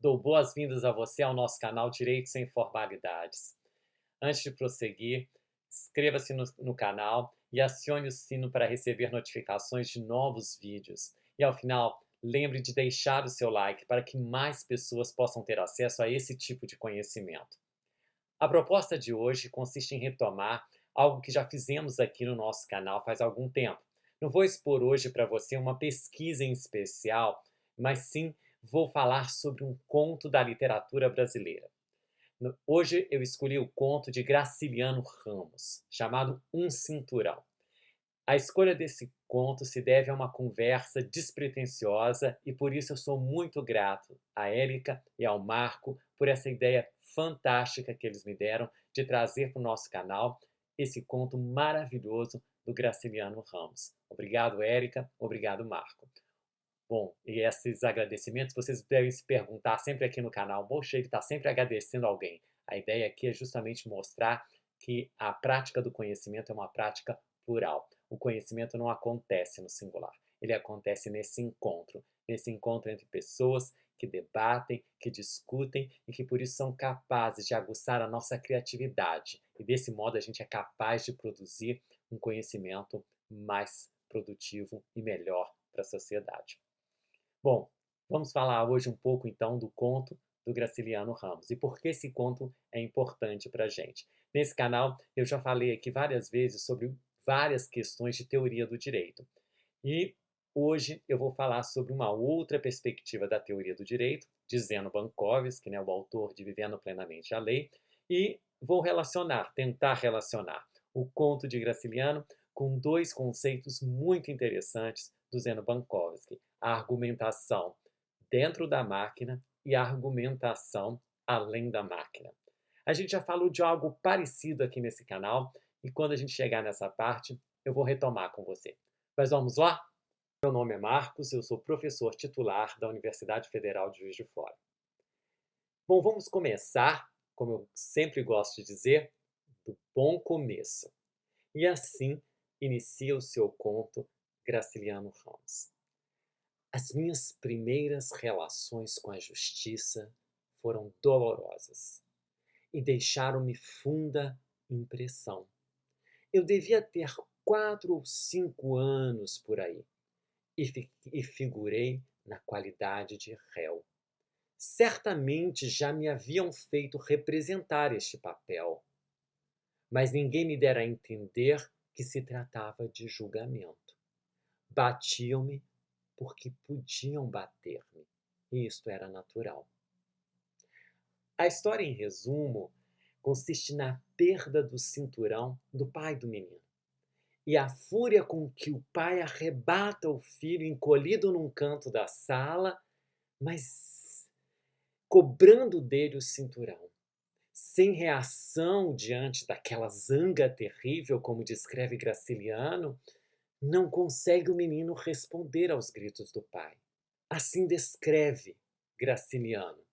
Dou boas-vindas a você ao nosso canal Direito Sem Formalidades. Antes de prosseguir, inscreva-se no canal e acione o sino para receber notificações de novos vídeos. E ao final, lembre de deixar o seu like para que mais pessoas possam ter acesso a esse tipo de conhecimento. A proposta de hoje consiste em retomar algo que já fizemos aqui no nosso canal faz algum tempo. Não vou expor hoje para você uma pesquisa em especial, mas sim vou falar sobre um conto da literatura brasileira. Hoje eu escolhi o conto de Graciliano Ramos, chamado Um Cinturão. A escolha desse conto se deve a uma conversa despretensiosa e por isso eu sou muito grato a Érica e ao Marco por essa ideia fantástica que eles me deram de trazer para o nosso canal esse conto maravilhoso do Graciliano Ramos. Obrigado, Érica. Obrigado, Marco. Bom, e esses agradecimentos vocês devem se perguntar sempre aqui no canal: poxa, ele está sempre agradecendo alguém. A ideia aqui é justamente mostrar que a prática do conhecimento é uma prática plural. O conhecimento não acontece no singular, ele acontece nesse encontro entre pessoas que debatem, que discutem e que por isso são capazes de aguçar a nossa criatividade. E desse modo a gente é capaz de produzir um conhecimento mais produtivo e melhor para a sociedade. Bom, vamos falar hoje um pouco então do conto do Graciliano Ramos e por que esse conto é importante para a gente. Nesse canal eu já falei aqui várias vezes sobre várias questões de teoria do direito e hoje eu vou falar sobre uma outra perspectiva da teoria do direito, de Zeno Bankovski, né, o autor de Vivendo Plenamente a Lei, e vou tentar relacionar o conto de Graciliano com dois conceitos muito interessantes do Zeno Bankovski: a argumentação dentro da máquina e a argumentação além da máquina. A gente já falou de algo parecido aqui nesse canal e quando a gente chegar nessa parte, eu vou retomar com você. Mas vamos lá? Meu nome é Marcos, eu sou professor titular da Universidade Federal de Juiz de Fora. Bom, vamos começar, como eu sempre gosto de dizer, do bom começo. E assim inicia o seu conto Graciliano Ramos. As minhas primeiras relações com a justiça foram dolorosas e deixaram-me funda impressão. Eu devia ter 4 ou 5 anos por aí e figurei na qualidade de réu. Certamente já me haviam feito representar este papel, mas ninguém me dera a entender que se tratava de julgamento. Batiam-me porque podiam bater-me, e isto era natural. A história, em resumo, consiste na perda do cinturão do pai do menino e a fúria com que o pai arrebata o filho encolhido num canto da sala, mas cobrando dele o cinturão. Sem reação diante daquela zanga terrível, como descreve Graciliano, não consegue o menino responder aos gritos do pai. Assim descreve Graciliano: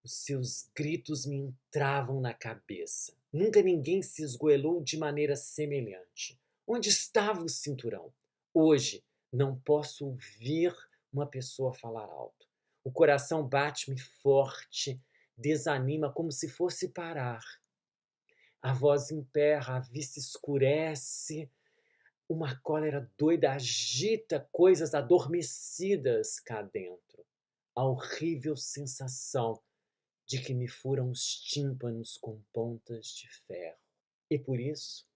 os seus gritos me entravam na cabeça. Nunca ninguém se esgoelou de maneira semelhante. Onde estava o cinturão? Hoje não posso ouvir uma pessoa falar alto. O coração bate-me forte, desanima como se fosse parar. A voz emperra, a vista escurece, uma cólera doida agita coisas adormecidas cá dentro. A horrível sensação de que me furam os tímpanos com pontas de ferro. E por isso,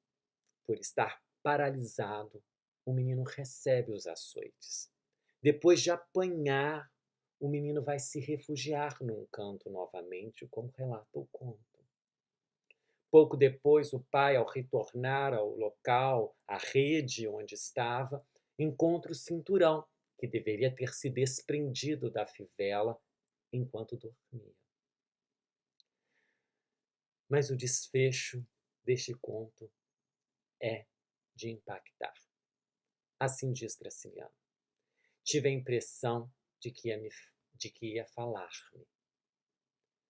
por estar paralisado, o menino recebe os açoites. Depois de apanhar, o menino vai se refugiar num canto novamente, como relata o conto. Pouco depois, o pai, ao retornar ao local, à rede onde estava, encontra o cinturão, que deveria ter se desprendido da fivela enquanto dormia. Mas o desfecho deste conto é de impactar. Assim diz Graciliano: tive a impressão de que ia falar-me.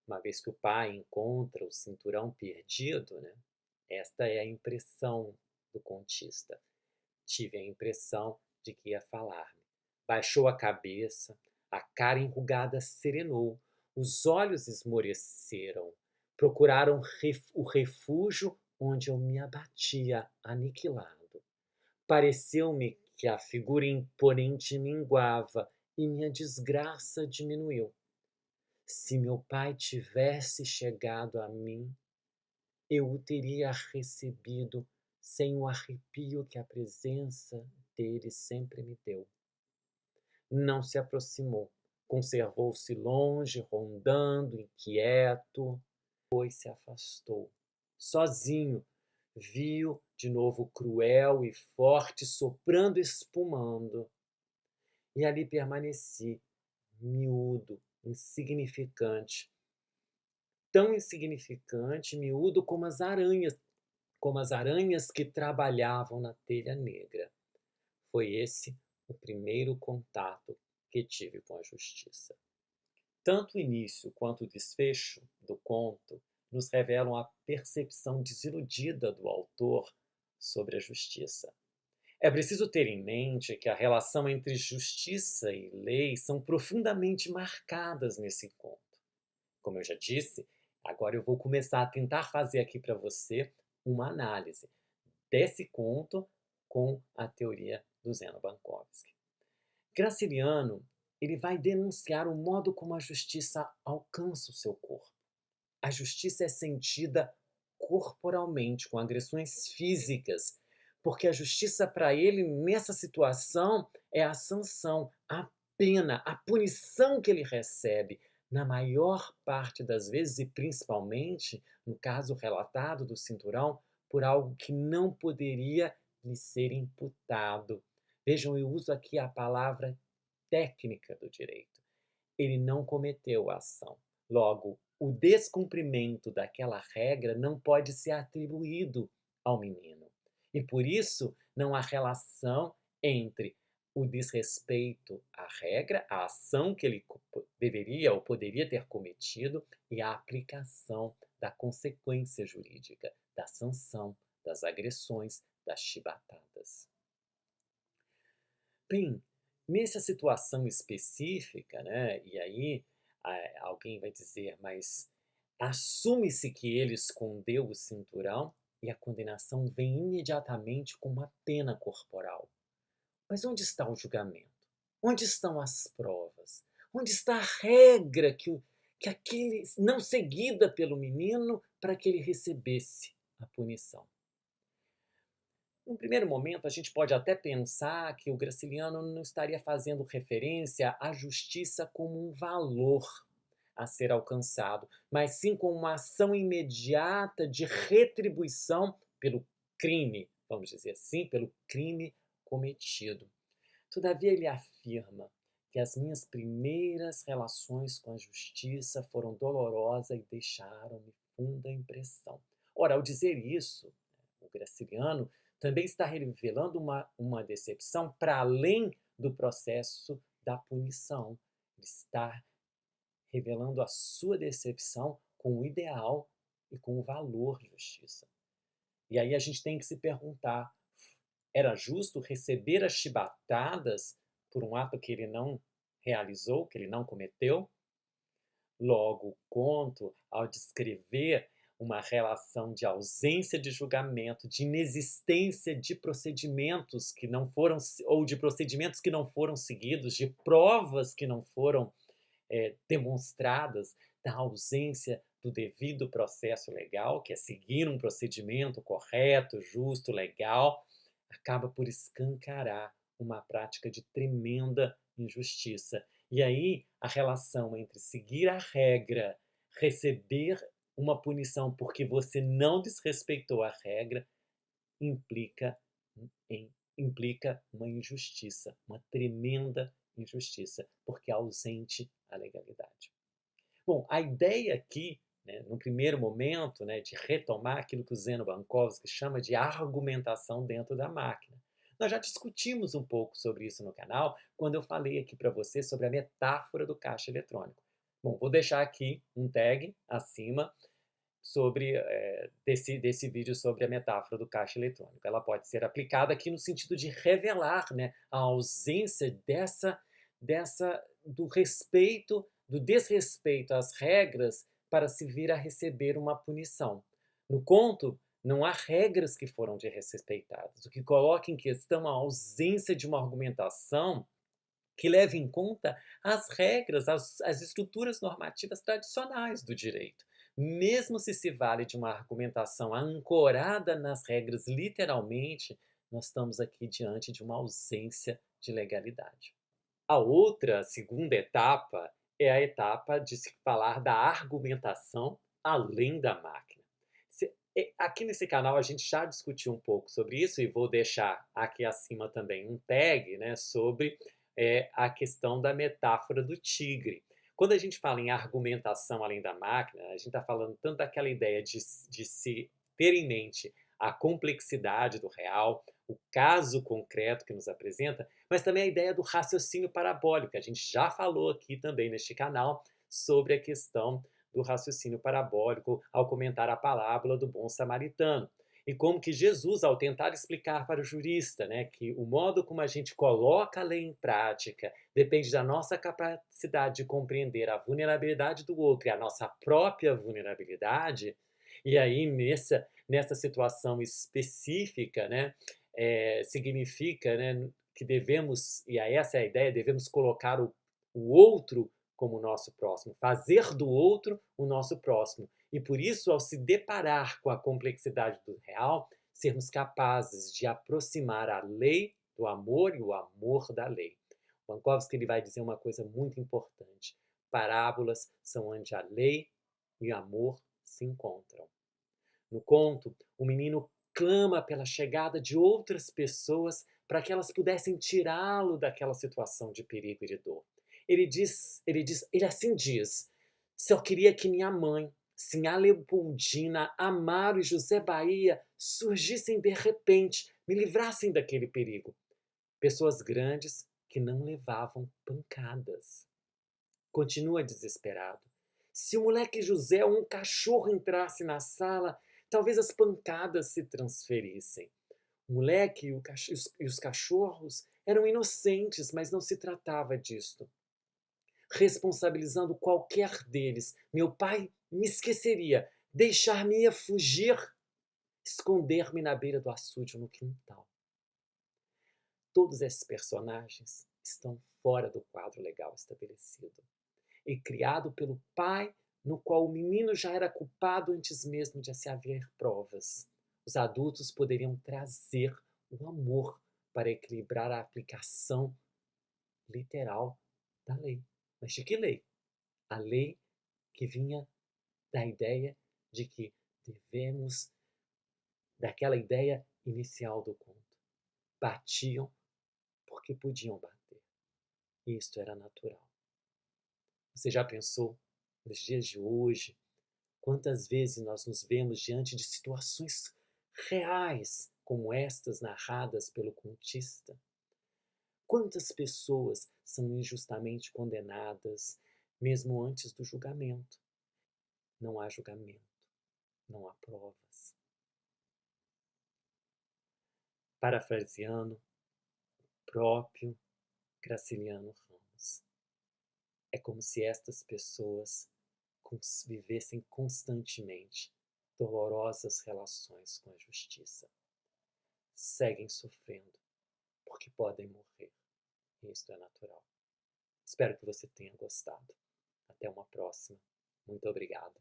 Uma vez que o pai encontra o cinturão perdido, né? Esta é a impressão do contista. Tive a impressão de que ia falar-me. Baixou a cabeça, a cara enrugada serenou, Os olhos esmoreceram, procuraram o refúgio onde eu me abatia, aniquilado. Pareceu-me que a figura imponente minguava e minha desgraça diminuiu. Se meu pai tivesse chegado a mim, eu o teria recebido sem o arrepio que a presença dele sempre me deu. Não se aproximou, conservou-se longe, rondando, inquieto, depois se afastou. Sozinho, viu de novo cruel e forte, soprando e espumando. E ali permaneci, miúdo, insignificante. Tão insignificante, miúdo como as aranhas que trabalhavam na telha negra. Foi esse o primeiro contato que tive com a justiça. Tanto o início quanto o desfecho do conto nos revelam a percepção desiludida do autor sobre a justiça. É preciso ter em mente que a relação entre justiça e lei são profundamente marcadas nesse conto. Como eu já disse, agora eu vou começar a tentar fazer aqui para você uma análise desse conto com a teoria do Zeno Bankovsky. Graciliano, ele vai denunciar o modo como a justiça alcança o seu corpo. A justiça é sentida corporalmente, com agressões físicas, porque a justiça para ele, nessa situação, é a sanção, a pena, a punição que ele recebe, na maior parte das vezes, e principalmente no caso relatado do cinturão, por algo que não poderia lhe ser imputado. Vejam, eu uso aqui a palavra técnica do direito. Ele não cometeu a ação. Logo, o descumprimento daquela regra não pode ser atribuído ao menino. E por isso não há relação entre o desrespeito à regra, a ação que ele deveria ou poderia ter cometido e a aplicação da consequência jurídica, da sanção, das agressões, das chibatadas. Bem, nessa situação específica, né, e aí alguém vai dizer, mas assume-se que ele escondeu o cinturão e a condenação vem imediatamente com uma pena corporal. Mas onde está o julgamento? Onde estão as provas? Onde está a regra que aquele não seguida pelo menino para que ele recebesse a punição? Num primeiro momento, a gente pode até pensar que o Graciliano não estaria fazendo referência à justiça como um valor a ser alcançado, mas sim como uma ação imediata de retribuição pelo crime, vamos dizer assim, pelo crime cometido. Todavia, ele afirma que as minhas primeiras relações com a justiça foram dolorosas e deixaram-me funda impressão. Ora, ao dizer isso, o Graciliano também está revelando uma decepção para além do processo da punição. Ele está revelando a sua decepção com o ideal e com o valor de justiça. E aí a gente tem que se perguntar, era justo receber as chibatadas por um ato que ele não realizou, que ele não cometeu? Logo, o conto, ao descrever uma relação de ausência de julgamento, de inexistência de procedimentos que não foram, ou de procedimentos que não foram seguidos, de provas que não foram demonstradas, da ausência do devido processo legal, que é seguir um procedimento correto, justo, legal, acaba por escancarar uma prática de tremenda injustiça. E aí a relação entre seguir a regra, receber uma punição porque você não desrespeitou a regra, implica implica uma injustiça, uma tremenda injustiça, porque é ausente a legalidade. Bom, a ideia aqui, né, no primeiro momento, né, de retomar aquilo que o Zeno Bankovsky chama de argumentação dentro da máquina. Nós já discutimos um pouco sobre isso no canal, quando eu falei aqui para você sobre a metáfora do caixa eletrônico. Bom, vou deixar aqui um tag acima sobre desse vídeo sobre a metáfora do caixa eletrônico. Ela pode ser aplicada aqui no sentido de revelar, né, a ausência do respeito do desrespeito às regras para se vir a receber uma punição. No conto, não há regras que foram desrespeitadas, o que coloca em questão a ausência de uma argumentação que leve em conta as regras, as estruturas normativas tradicionais do direito. Mesmo se vale de uma argumentação ancorada nas regras literalmente, nós estamos aqui diante de uma ausência de legalidade. A outra, segunda etapa, é a etapa de se falar da argumentação além da máquina. Aqui nesse canal a gente já discutiu um pouco sobre isso e vou deixar aqui acima também um tag, né, sobre a questão da metáfora do tigre. Quando a gente fala em argumentação além da máquina, a gente está falando tanto daquela ideia de se ter em mente a complexidade do real, o caso concreto que nos apresenta, mas também a ideia do raciocínio parabólico. A gente já falou aqui também neste canal sobre a questão do raciocínio parabólico ao comentar a parábola do bom samaritano. E como que Jesus, ao tentar explicar para o jurista, né, que o modo como a gente coloca a lei em prática depende da nossa capacidade de compreender a vulnerabilidade do outro e a nossa própria vulnerabilidade, e aí nessa situação específica, né, significa, né, que devemos, e essa é a ideia, devemos colocar o outro como nosso próximo, fazer do outro o nosso próximo. E por isso, ao se deparar com a complexidade do real, sermos capazes de aproximar a lei do amor e o amor da lei. Mankowski ele vai dizer uma coisa muito importante. Parábolas são onde a lei e o amor se encontram. No conto, o menino clama pela chegada de outras pessoas para que elas pudessem tirá-lo daquela situação de perigo e de dor. Ele assim diz: se eu queria que minha mãe, Sinhá Leopoldina, Amaro e José Bahia surgissem de repente, me livrassem daquele perigo. Pessoas grandes que não levavam pancadas. Continua desesperado. Se o moleque José ou um cachorro entrasse na sala, talvez as pancadas se transferissem. O moleque e os cachorros eram inocentes, mas não se tratava disto. Responsabilizando qualquer deles, meu pai me esqueceria, deixar-me-ia fugir, esconder-me na beira do açude ou no quintal. Todos esses personagens estão fora do quadro legal estabelecido e criado pelo pai, no qual o menino já era culpado antes mesmo de se haver provas. Os adultos poderiam trazer o amor para equilibrar a aplicação literal da lei. Mas de que lei? A lei que vinha da ideia de que devemos, daquela ideia inicial do conto. Batiam porque podiam bater. E isto era natural. Você já pensou, nos dias de hoje, quantas vezes nós nos vemos diante de situações reais como estas narradas pelo contista? Quantas pessoas são injustamente condenadas mesmo antes do julgamento? Não há julgamento, não há provas. Parafraseando o próprio Graciliano Ramos, é como se estas pessoas vivessem constantemente dolorosas relações com a justiça. Seguem sofrendo porque podem morrer. E isto é natural. Espero que você tenha gostado. Até uma próxima. Muito obrigado.